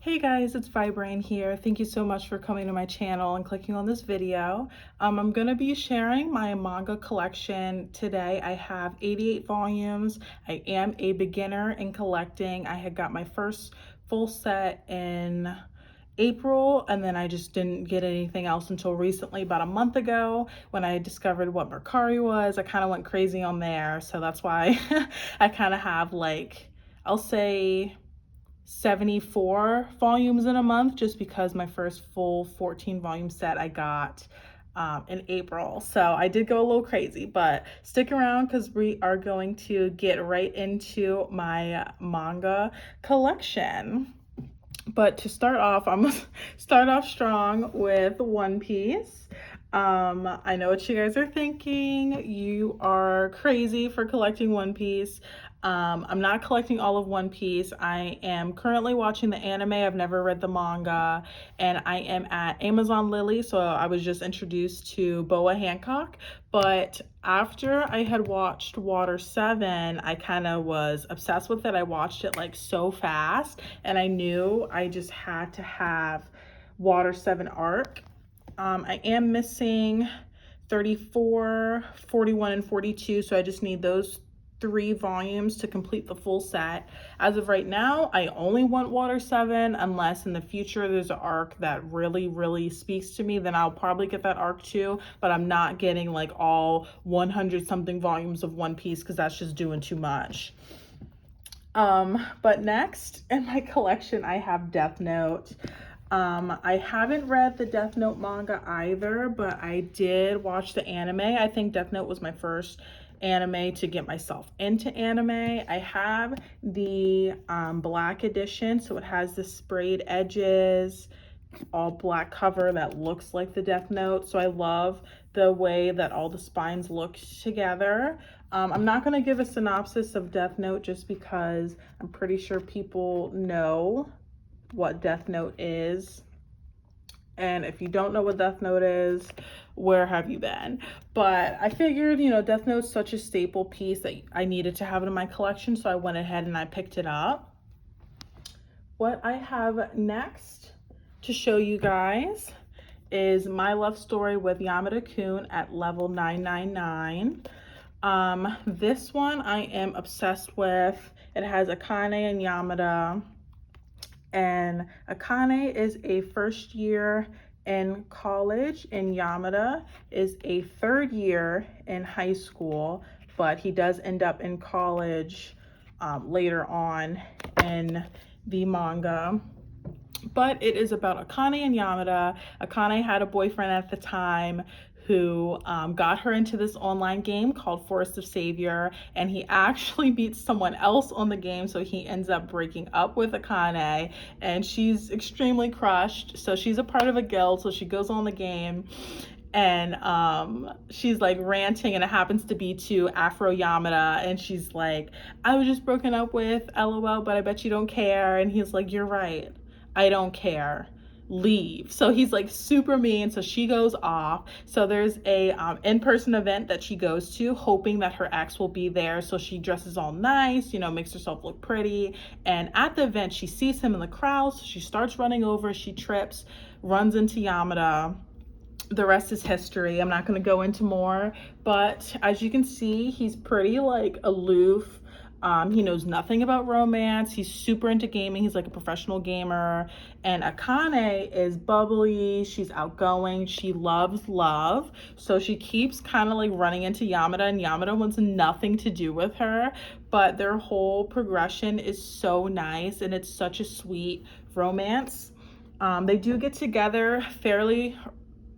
Hey guys, it's Vibrain here. Thank you so much for coming to my channel and clicking on this video. I'm going to be sharing my manga collection today. I have 88 volumes. I am a beginner in collecting. I had got my first full set in April, and then I just didn't get anything else until recently, about a month ago, when I discovered what Mercari was. I kind of went crazy on there, so that's why I kind of have, like, I'll say 74 volumes in a month, just because my first full 14 volume set I got in April. So I did go a little crazy, but stick around because we are going to get right into my manga collection. But to start off, I'm gonna start off strong with One Piece. I know what you guys are thinking. You are crazy for collecting One Piece. I'm not collecting all of One Piece. I am currently watching the anime. I've never read the manga, and I am at Amazon Lily, so I was just introduced to Boa Hancock. But after I had watched Water 7, I kind of was obsessed with it. I watched it like so fast, and I knew I just had to have Water 7 arc. I am missing 34, 41, and 42, so I just need those 3 volumes to complete the full set. As of right now, I only want Water 7, unless in the future there's an arc that really speaks to me, then I'll probably get that arc too, but I'm not getting like all 100 something volumes of One Piece because that's just doing too much. But next in my collection, I have Death Note. I haven't read the Death Note manga either, but I did watch the anime. I think Death Note was my first anime to get myself into anime. I have the black edition, so it has the sprayed edges, all black cover that looks like the Death Note. So I love the way that all the spines look together. I'm not going to give a synopsis of Death Note just because I'm pretty sure people know what Death Note is. And if you don't know what Death Note is, where have you been? But I figured, Death Note's such a staple piece that I needed to have it in my collection, so I went ahead and I picked it up. What I have next to show you guys is My Love Story with Yamada-kun at level 999. This one I am obsessed with. It has Akane and Yamada. And Akane is a first year in college, and Yamada is a third year in high school, but he does end up in college later on in the manga. But it is about Akane and Yamada. Akane had a boyfriend at the time who got her into this online game called Forest of Savior, and he actually beats someone else on the game, so he ends up breaking up with Akane, and she's extremely crushed. So she's a part of a guild, so she goes on the game, and she's like ranting, and it happens to be to Afro Yamada, and she's like, I was just broken up with, LOL, but I bet you don't care. And he's like, you're right, I don't care, leave. So he's like super mean. So she goes off. So there's a in-person event that she goes to, hoping that her ex will be there. So she dresses all nice, makes herself look pretty. And at the event, she sees him in the crowd. So she starts running over. She trips, runs into Yamada. The rest is history. I'm not going to go into more, but as you can see, he's pretty like aloof. He knows nothing about romance. He's super into gaming. He's like a professional gamer. And Akane is bubbly. She's outgoing. She loves love. So she keeps kind of like running into Yamada, and Yamada wants nothing to do with her. But their whole progression is so nice, and it's such a sweet romance. They do get together fairly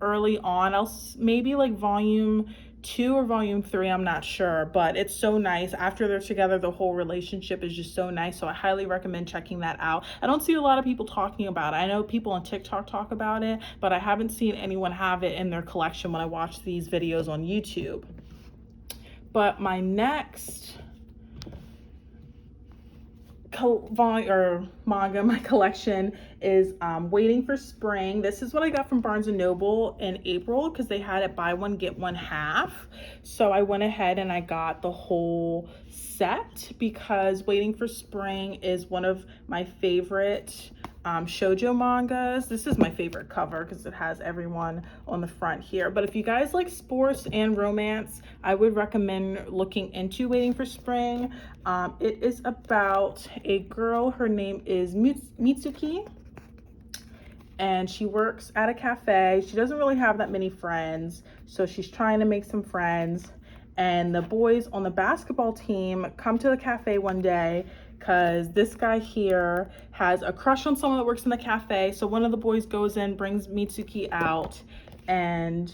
early on. Maybe like volume 2 or volume 3, I'm not sure, but it's so nice. After they're together, the whole relationship is just so nice, so I highly recommend checking that out. I don't see a lot of people talking about it. I know people on TikTok talk about it, but I haven't seen anyone have it in their collection when I watch these videos on YouTube. But my next manga in my collection is Waiting for Spring. This is what I got from Barnes & Noble in April because they had it buy one get one half. So I went ahead and I got the whole set because Waiting for Spring is one of my favorite shoujo mangas. This is my favorite cover because it has everyone on the front here. But if you guys like sports and romance, I would recommend looking into Waiting for Spring. It is about a girl. Her name is Mitsuki, and she works at a cafe. She doesn't really have that many friends, so she's trying to make some friends. And the boys on the basketball team come to the cafe one day because this guy here has a crush on someone that works in the cafe. So one of the boys goes in, brings Mitsuki out, and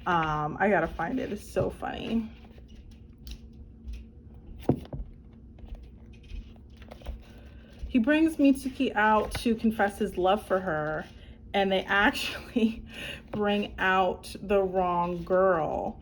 I gotta find it. It's so funny. He brings Mitsuki out to confess his love for her, and they actually bring out the wrong girl.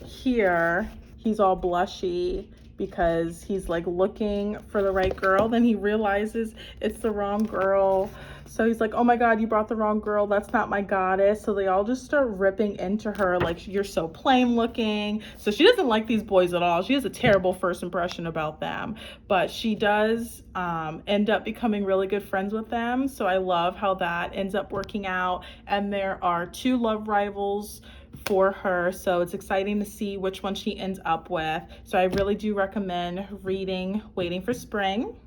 Here, he's all blushy because he's like looking for the right girl. Then he realizes it's the wrong girl. So he's like, oh my God, you brought the wrong girl. That's not my goddess. So they all just start ripping into her like, you're so plain looking. So she doesn't like these boys at all. She has a terrible first impression about them, but she does end up becoming really good friends with them. So I love how that ends up working out. And there are 2 love rivals for her, so it's exciting to see which one she ends up with. So I really do recommend reading Waiting for Spring.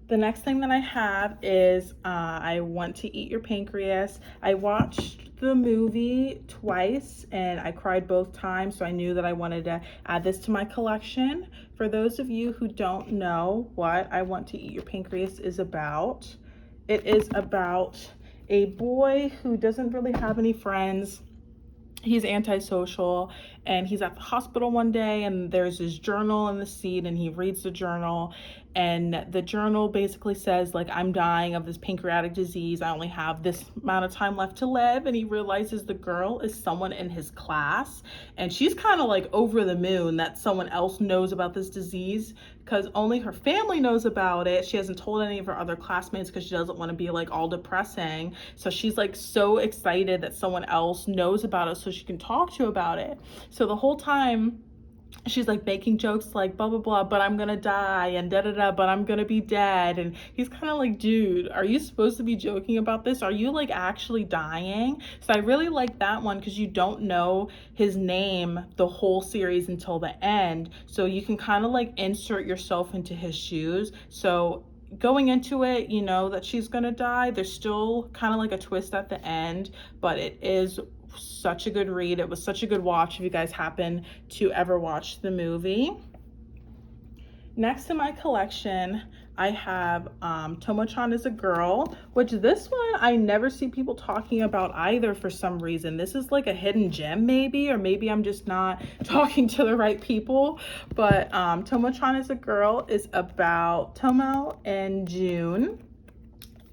The next thing that I have is I Want to Eat Your Pancreas. I watched the movie twice and I cried both times, so I knew that I wanted to add this to my collection. For those of you who don't know what I Want to Eat Your Pancreas is about, it is about a boy who doesn't really have any friends. He's antisocial, and he's at the hospital one day, and there's his journal in the seat, and he reads the journal, and the journal basically says, like, I'm dying of this pancreatic disease. I only have this amount of time left to live. And he realizes the girl is someone in his class, and she's kind of like over the moon that someone else knows about this disease because only her family knows about it. She hasn't told any of her other classmates because she doesn't want to be like all depressing. So she's like so excited that someone else knows about it so she can talk to about it. So the whole time she's like making jokes like blah blah blah, but I'm gonna die, and da da da, but I'm gonna be dead. And he's kind of like, dude, are you supposed to be joking about this? Are you like actually dying? So I really like that one because you don't know his name the whole series until the end, so you can kind of like insert yourself into his shoes. So going into it, you know that she's gonna die. There's still kind of like a twist at the end, but it is such a good read. It was such a good watch if you guys happen to ever watch the movie. Next in my collection, I have Tomo Chan is a Girl, which this one I never see people talking about either for some reason. This is like a hidden gem maybe, or maybe I'm just not talking to the right people. But Tomo Chan is a Girl is about Tomo and June.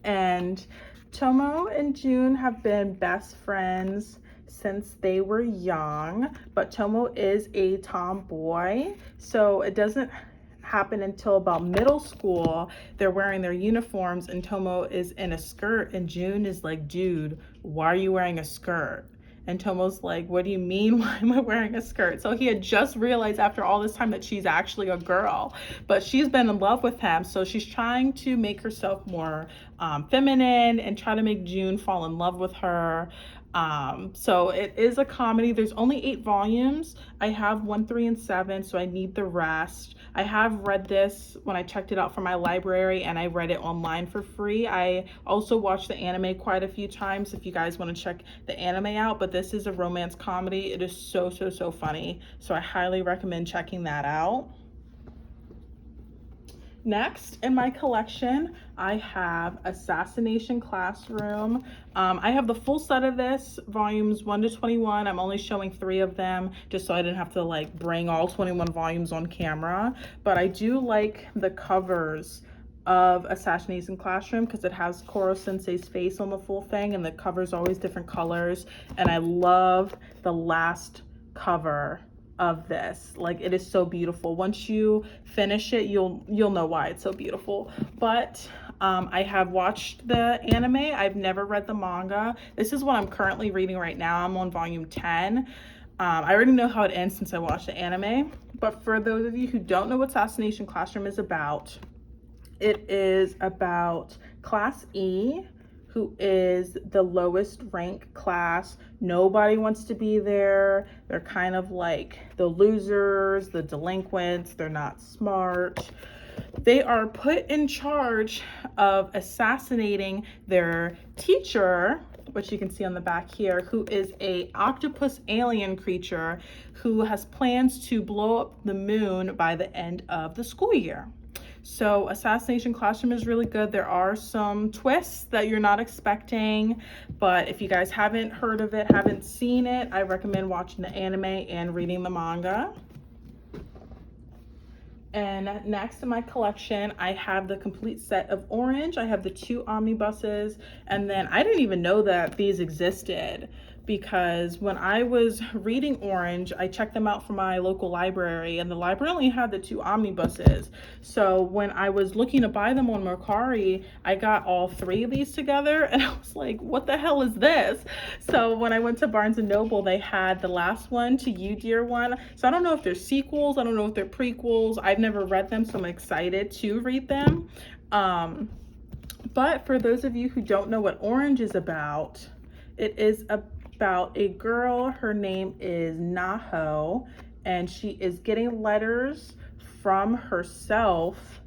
And Tomo and June have been best friends since they were young, but Tomo is a tomboy, so it doesn't happen until about middle school. They're wearing their uniforms and Tomo is in a skirt, and June is like, dude, why are you wearing a skirt? And Tomo's like, what do you mean, why am I wearing a skirt? So he had just realized after all this time that she's actually a girl, but she's been in love with him. So she's trying to make herself more feminine and try to make June fall in love with her. So it is a comedy. There's only 8 volumes. I have 1, 3, and 7, so I need the rest. I have read this when I checked it out from my library, and I read it online for free. I also watched the anime quite a few times if you guys want to check the anime out, but this is a romance comedy. It is so funny, so I highly recommend checking that out. Next in my collection, I have Assassination Classroom. I have the full set of this, volumes 1 to 21. I'm only showing 3 of them just so I didn't have to like bring all 21 volumes on camera. But I do like the covers of Assassination Classroom because it has Koro Sensei's face on the full thing, and the cover's always different colors. And I love the last cover of this. Like, it is so beautiful. Once you finish it, you'll know why it's so beautiful. But I have watched the anime. I've never read the manga. This is what I'm currently reading right now. I'm on volume 10. I already know how it ends since I watched the anime. But for those of you who don't know what Assassination Classroom is about, It is about Class E, who is the lowest rank class. Nobody wants to be there. They're kind of like the losers, the delinquents. They're not smart. They are put in charge of assassinating their teacher, which you can see on the back here, who is a octopus alien creature who has plans to blow up the moon by the end of the school year. So Assassination Classroom is really good. There are some twists that you're not expecting, but if you guys haven't heard of it, haven't seen it, I recommend watching the anime and reading the manga. And next in my collection, I have the complete set of Orange. I have the 2 omnibuses, and then I didn't even know that these existed, because when I was reading Orange, I checked them out from my local library, and the library only had the 2 omnibuses. So when I was looking to buy them on Mercari, I got all 3 of these together, and I was like, what the hell is this? So when I went to Barnes & Noble, they had the last one, To You Dear One. So I don't know if they're sequels, I don't know if they're prequels. I've never read them, so I'm excited to read them. But for those of you who don't know what Orange is about, it is about a girl. Her name is Naho, and she is getting letters from herself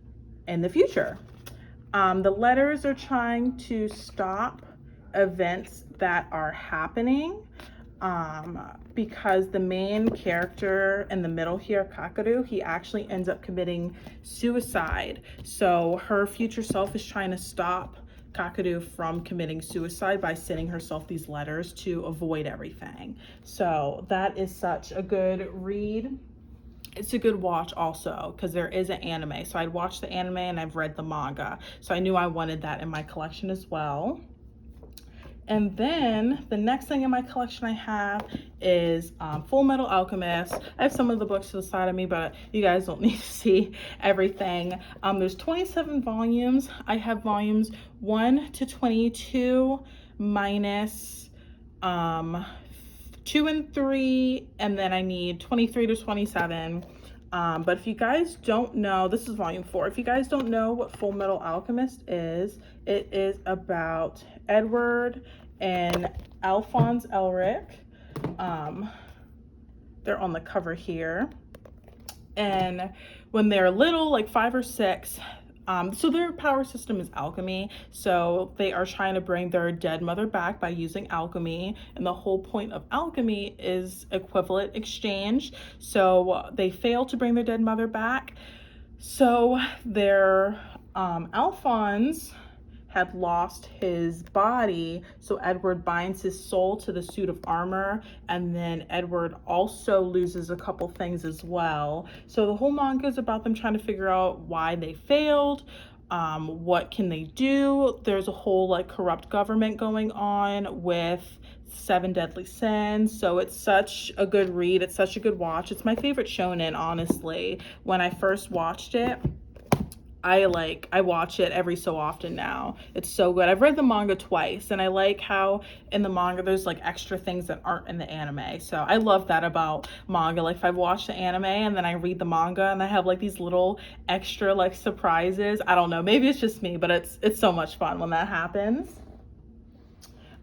in the future. The letters are trying to stop events that are happening, because the main character in the middle here, Kakeru, he actually ends up committing suicide. So her future self is trying to stop Kakeru from committing suicide by sending herself these letters to avoid everything. So that is such a good read. It's a good watch also, because there is an anime. So I'd watched the anime and I've read the manga. So I knew I wanted that in my collection as well. And then the next thing in my collection I have is Full Metal Alchemist. I have some of the books to the side of me, but you guys don't need to see everything. There's 27 volumes. I have volumes 1 to 22 minus 2 and 3, and then I need 23 to 27. But if you guys don't know, this is volume 4. If you guys don't know what Full Metal Alchemist is, it is about Edward and Alphonse Elric. They're on the cover here. And when they're little, like 5 or 6, so their power system is alchemy. So they are trying to bring their dead mother back by using alchemy. And the whole point of alchemy is equivalent exchange. So they fail to bring their dead mother back. So their Alphonse had lost his body, so Edward binds his soul to the suit of armor, and then Edward also loses a couple things as well. So the whole manga is about them trying to figure out why they failed, what can they do. There's a whole like corrupt government going on with 7 deadly sins. So it's such a good read. It's such a good watch. It's my favorite shonen, honestly. When I first watched it, I watch it every so often now. It's so good. I've read the manga twice, and I like how in the manga there's like extra things that aren't in the anime. So I love that about manga. Like if I've watched the anime and then I read the manga and I have like these little extra like surprises. I don't know, maybe it's just me, but it's so much fun when that happens.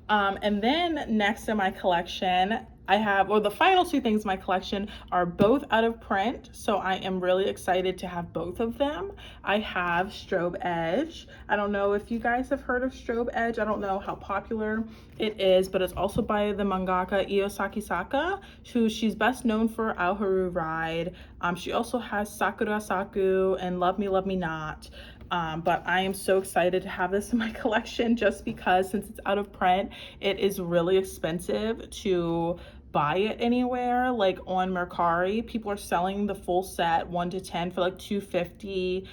And then next in my collection, I have, or the final 2 things in my collection are both out of print, so I am really excited to have both of them. I have Strobe Edge. I don't know if you guys have heard of Strobe Edge. I don't know how popular it is, but it's also by the mangaka Io Sakisaka, who she's best known for Aoharu Ride. She also has Sakura Saku and Love Me, Love Me Not. But I am so excited to have this in my collection, just because since it's out of print, it is really expensive to buy it anywhere. Like on Mercari, people are selling the full set 1 to 10 for like $250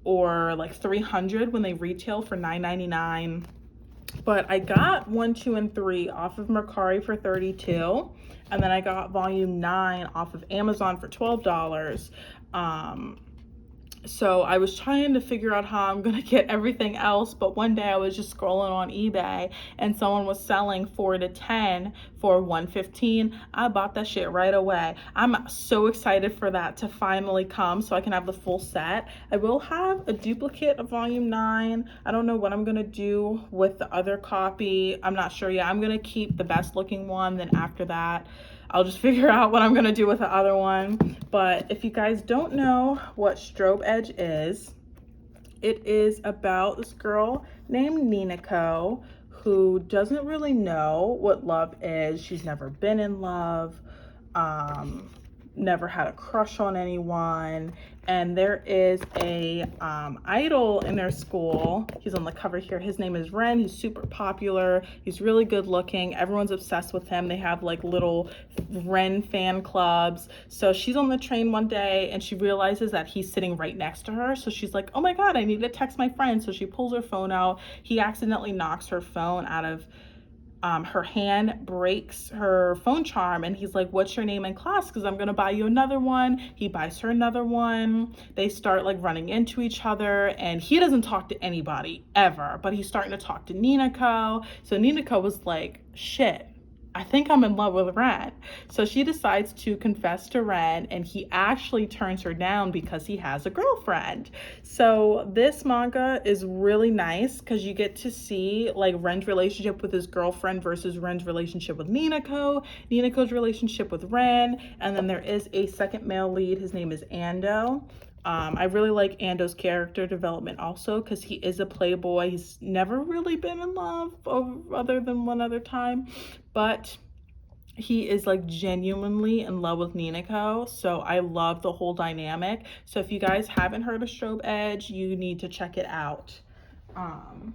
or like $300 when they retail for $9.99. But I got 1, 2, and 3 off of Mercari for $32, and then I got volume 9 off of Amazon for $12. So I was trying to figure out how I'm gonna get everything else, but one day I was just scrolling on eBay and someone was selling 4 to 10 for $115. I bought that shit right away. I'm so excited for that to finally come so I can have the full set. I will have a duplicate of volume 9. I don't know what I'm gonna do with the other copy. I'm not sure yet. I'm gonna keep the best looking one, then after that I'll just figure out what I'm gonna do with the other one. But if you guys don't know what Strobe Edge is, it is about this girl named Ninako who doesn't really know what love is. She's never been in love, never had a crush on anyone, and there is a idol in their school. He's on the cover here. His name is Ren. He's super popular. He's really good looking. Everyone's obsessed with him. They have like little Ren fan clubs. So she's on the train one day and she realizes that he's sitting right next to her. So she's like, oh my God, I need to text my friend. So she pulls her phone out. He accidentally knocks her phone out of her hand, breaks her phone charm, and he's like, what's your name in class? Because I'm gonna buy you another one. He buys her another one. They start like running into each other, and he doesn't talk to anybody ever, but he's starting to talk to Ninako. So Ninako was like, shit, I think I'm in love with Ren. So she decides to confess to Ren, and he actually turns her down because he has a girlfriend. So this manga is really nice because you get to see like Ren's relationship with his girlfriend versus Ren's relationship with Ninako, Ninako's relationship with Ren, and then there is a second male lead. His name is Ando. I really like Ando's character development also because he is a playboy. He's never really been in love other than one other time, but he is like genuinely in love with Ninako. So I love the whole dynamic. So if you guys haven't heard of Strobe Edge, you need to check it out. And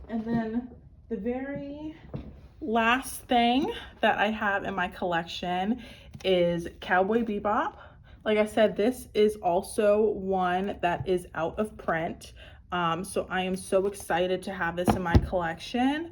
then the very last thing that I have in my collection is Cowboy Bebop. Like I said, this is also one that is out of print. So I am so excited to have this in my collection.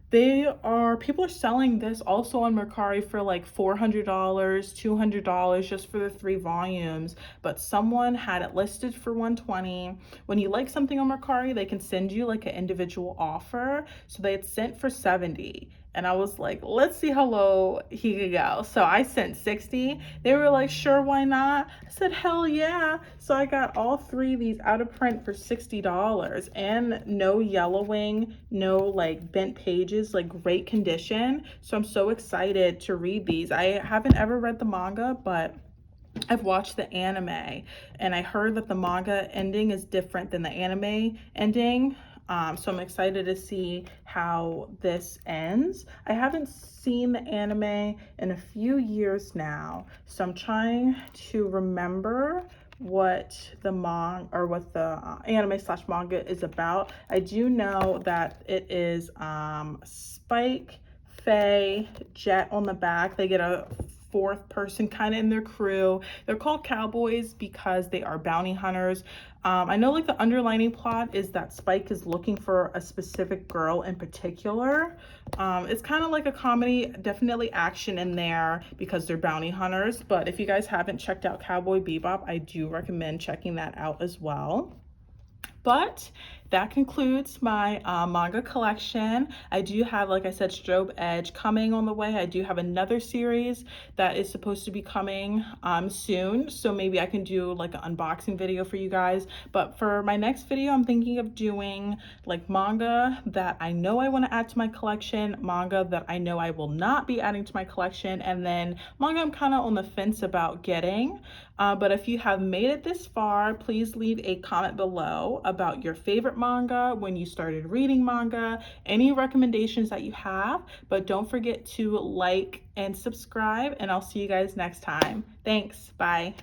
People are selling this also on Mercari for like $400, $200 just for the 3 volumes, but someone had it listed for $120. When you like something on Mercari, they can send you like an individual offer. So they had sent for $70. And I was like, let's see how low he could go. So I sent $60. They were like, sure, why not? I said, hell yeah. So I got all 3 of these out of print for $60 and no yellowing, no like bent pages, like great condition. So I'm so excited to read these. I haven't ever read the manga, but I've watched the anime and I heard that the manga ending is different than the anime ending. So I'm excited to see how this ends. I haven't seen the anime in a few years now, so I'm trying to remember what the anime slash manga is about. I do know that it is Spike, Faye, Jet on the back. They get a 4th person kind of in their crew. They're called cowboys because they are bounty hunters. I know like the underlining plot is that Spike is looking for a specific girl in particular. It's kind of like a comedy, definitely action in there because they're bounty hunters. But if you guys haven't checked out Cowboy Bebop, I do recommend checking that out as well. But that concludes my manga collection. I do have, like I said, Strobe Edge coming on the way. I do have another series that is supposed to be coming soon. So maybe I can do like an unboxing video for you guys. But for my next video, I'm thinking of doing like manga that I know I want to add to my collection, manga that I know I will not be adding to my collection, and then manga I'm kind of on the fence about getting. But if you have made it this far, please leave a comment below about your favorite manga, when you started reading manga, any recommendations that you have. But don't forget to like and subscribe, and I'll see you guys next time. Thanks. Bye.